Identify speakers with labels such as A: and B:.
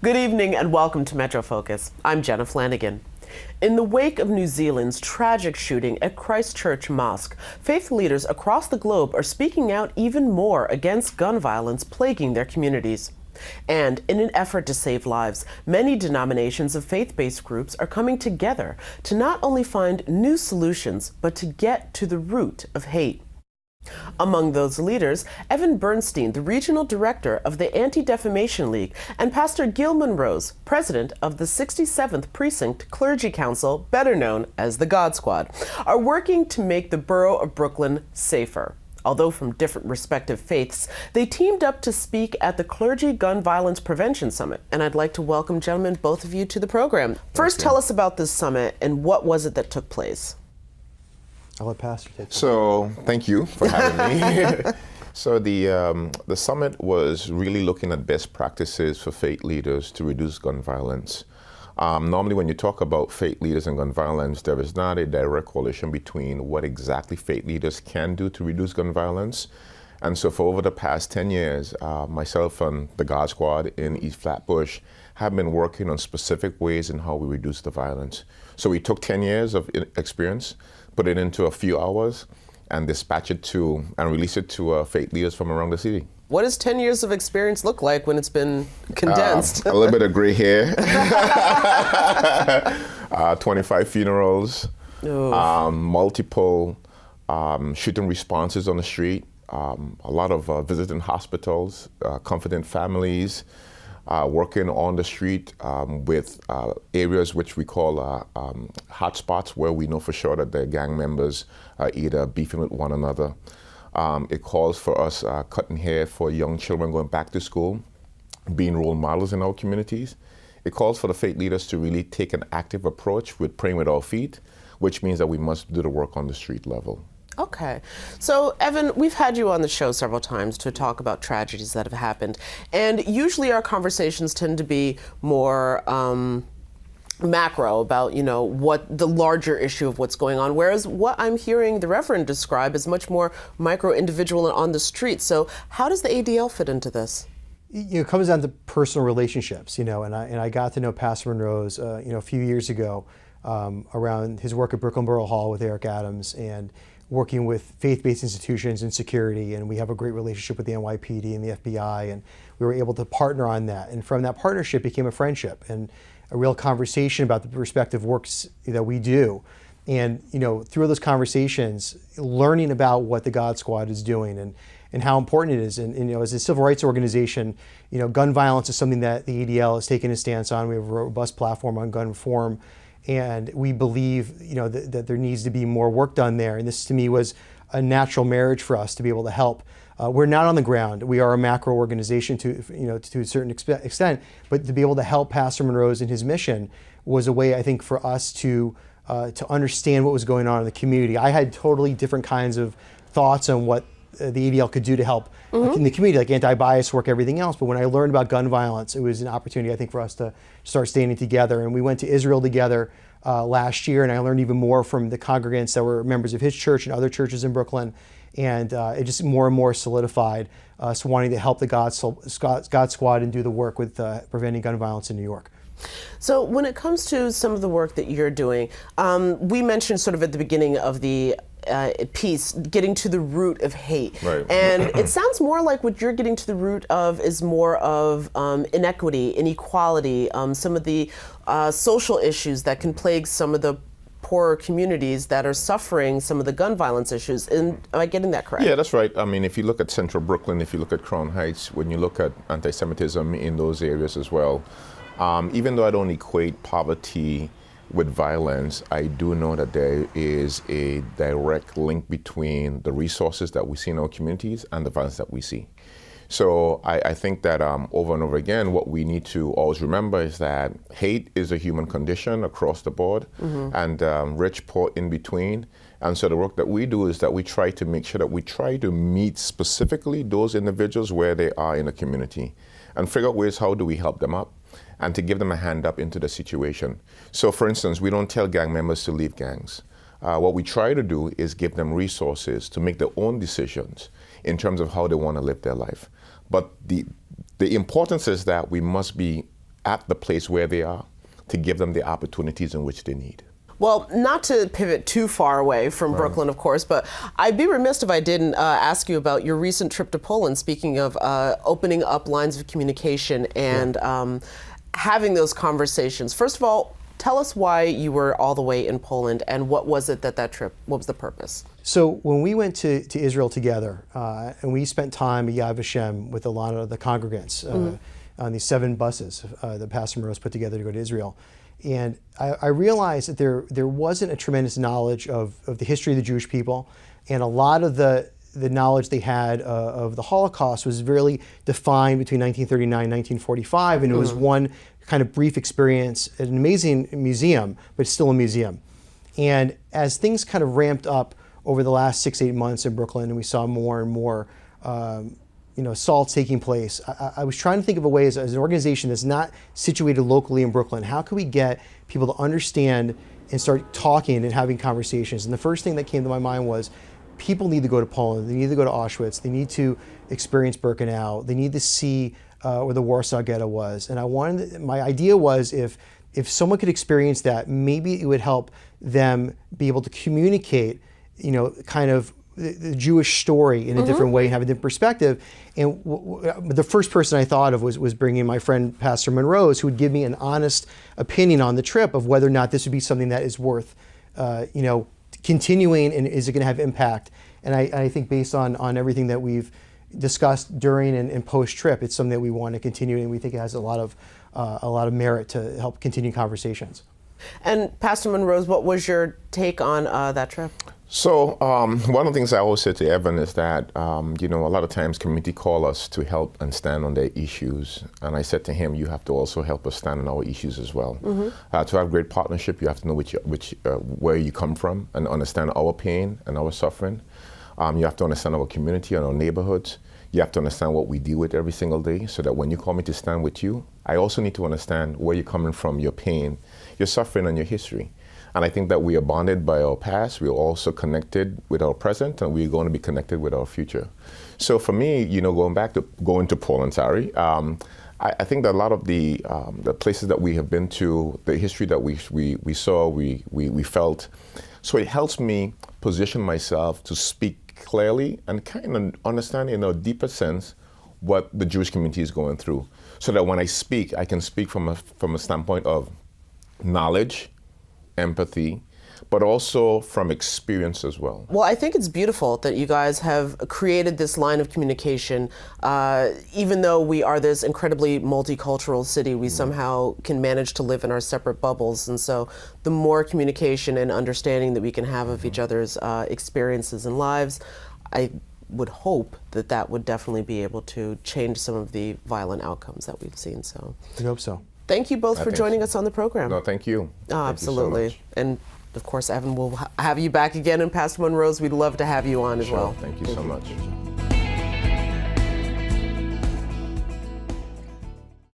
A: Good evening and welcome to Metro Focus. I'm Jenna Flanagan. In the wake of New Zealand's tragic shooting at Christchurch Mosque, faith leaders across the globe are speaking out even more against gun violence plaguing their communities. And in an effort to save lives, many denominations of faith-based groups are coming together to not only find new solutions, but to get to the root of hate. Among those leaders, Evan Bernstein, the regional director of the Anti-Defamation League, and Pastor Gil Monrose, president of the 67th Precinct Clergy Council, better known as the God Squad, are working to make the borough of Brooklyn safer. Although from different respective faiths, they teamed up to speak at the Clergy Gun Violence Prevention Summit. And I'd like to welcome, gentlemen, both of you to the program. First, tell us about this summit and what was it that took place?
B: I'll let Pastor take it.
C: So, thank you for having me. So the summit was really looking at best practices for faith leaders to reduce gun violence. Normally when you talk about faith leaders and gun violence, there is not a direct correlation between what exactly faith leaders can do to reduce gun violence. And so for over the past 10 years, myself and the God Squad in East Flatbush have been working on specific ways in how we reduce the violence. So we took 10 years of experience, put it into a few hours, and dispatch it to and release it to faith leaders from around the city.
A: What does 10 years of experience look like when it's been condensed?
C: A little bit of gray hair, 25 funerals, multiple shooting responses on the street, a lot of visiting hospitals, comforting families, working on the street with areas which we call hotspots, where we know for sure that the gang members are either beefing with one another. It calls for us cutting hair for young children going back to school, being role models in our communities. It calls for the faith leaders to really take an active approach with praying with our feet, which means that we must do the work on the street level.
A: Okay. So, Evan, we've had you on the show several times to talk about tragedies that have happened. And usually our conversations tend to be more macro about, what the larger issue of what's going on. Whereas what I'm hearing the Reverend describe is much more micro, individual, and on the street. So how does the ADL fit into this?
B: It comes down to personal relationships, and I got to know Pastor Monrose, a few years ago around his work at Brooklyn Borough Hall with Eric Adams and working with faith-based institutions and security, and we have a great relationship with the NYPD and the FBI, and we were able to partner on that. And from that partnership became a friendship and a real conversation about the respective works that we do. And through those conversations, learning about what the God Squad is doing and how important it is. And as a civil rights organization, gun violence is something that the ADL has taken a stance on. We have a robust platform on gun reform. And we believe, that there needs to be more work done there. And this, to me, was a natural marriage for us to be able to help. We're not on the ground. We are a macro organization to a certain extent. But to be able to help Pastor Monrose in his mission was a way, I think, for us to understand what was going on in the community. I had totally different kinds of thoughts on what the ADL could do to help in the community, like anti-bias work, everything else. But when I learned about gun violence, it was an opportunity, I think, for us to start standing together. And we went to Israel together last year, and I learned even more from the congregants that were members of his church and other churches in Brooklyn. And it just more and more solidified us wanting to help the God Squad and do the work with preventing gun violence in New York.
A: So when it comes to some of the work that you're doing, we mentioned sort of at the beginning of the piece, getting to the root of hate.
C: Right.
A: And it sounds more like what you're getting to the root of is more of inequity, inequality, some of the social issues that can plague some of the poorer communities that are suffering some of the gun violence issues. Am I getting that correct?
C: Yeah, that's right. I mean, if you look at Central Brooklyn, if you look at Crown Heights, when you look at anti-Semitism in those areas as well, even though I don't equate poverty with violence, I do know that there is a direct link between the resources that we see in our communities and the violence that we see. So I think that over and over again, what we need to always remember is that hate is a human condition across the board, and rich, poor, in between. And so the work that we do is that we try to make sure that we try to meet specifically those individuals where they are in the community and figure out ways how do we help them up and to give them a hand up into the situation. So for instance, we don't tell gang members to leave gangs. What we try to do is give them resources to make their own decisions in terms of how they want to live their life. But the importance is that we must be at the place where they are to give them the opportunities in which they need.
A: Well, not to pivot too far away from Brooklyn, of course, but I'd be remiss if I didn't ask you about your recent trip to Poland, speaking of opening up lines of communication and having those conversations. First of all, tell us why you were all the way in Poland, and what was it that trip, what was the purpose?
B: So when we went to Israel together, and we spent time at Yad Vashem with a lot of the congregants on these 7 buses that Pastor Moroz put together to go to Israel. And I realized that there wasn't a tremendous knowledge of the history of the Jewish people, and a lot of the knowledge they had of the Holocaust was really defined between 1939 and 1945, and it was one kind of brief experience at an amazing museum, but still a museum. And as things kind of ramped up over the last 6-8 months in Brooklyn, and we saw more and more assaults taking place, I was trying to think of a way as an organization that's not situated locally in Brooklyn, how can we get people to understand and start talking and having conversations? And the first thing that came to my mind was people need to go to Poland, they need to go to Auschwitz, they need to experience Birkenau, they need to see where the Warsaw Ghetto was. And my idea was if someone could experience that, maybe it would help them be able to communicate, kind of the Jewish story in a different way and have a different perspective. And the first person I thought of was bringing my friend Pastor Monroe, who would give me an honest opinion on the trip of whether or not this would be something that is worth, continuing, and is it going to have impact. And I think based on everything that we've discussed during and post-trip, it's something that we want to continue, and we think it has a lot of merit to help continue conversations.
A: And Pastor Monroe, what was your take on that trip?
C: So one of the things I always say to Evan is that, a lot of times community call us to help and stand on their issues. And I said to him, you have to also help us stand on our issues as well. To have great partnership, you have to know where you come from and understand our pain and our suffering. You have to understand our community and our neighborhoods. You have to understand what we deal with every single day, so that when you call me to stand with you, I also need to understand where you're coming from, your pain, your suffering, and your history. And I think that we are bonded by our past. We are also connected with our present, and we're going to be connected with our future. So for me, going to Poland, I think that a lot of the places that we have been to, the history that we saw, we felt. So it helps me position myself to speak clearly and kind of understand in a deeper sense what the Jewish community is going through, so that when I speak, I can speak from a standpoint of knowledge, empathy, but also from experience as well.
A: Well, I think it's beautiful that you guys have created this line of communication. Even though we are this incredibly multicultural city, we somehow can manage to live in our separate bubbles. And so the more communication and understanding that we can have of each other's experiences and lives, I would hope that would definitely be able to change some of the violent outcomes that we've seen. So
B: I hope so.
A: Thank you both for joining us on the program.
C: No, thank you.
A: Absolutely.
C: Thank you so much.
A: And of course, Evan, we'll have you back again, and Pastor Monroe, we'd love to have you on as well.
C: Thank you so much.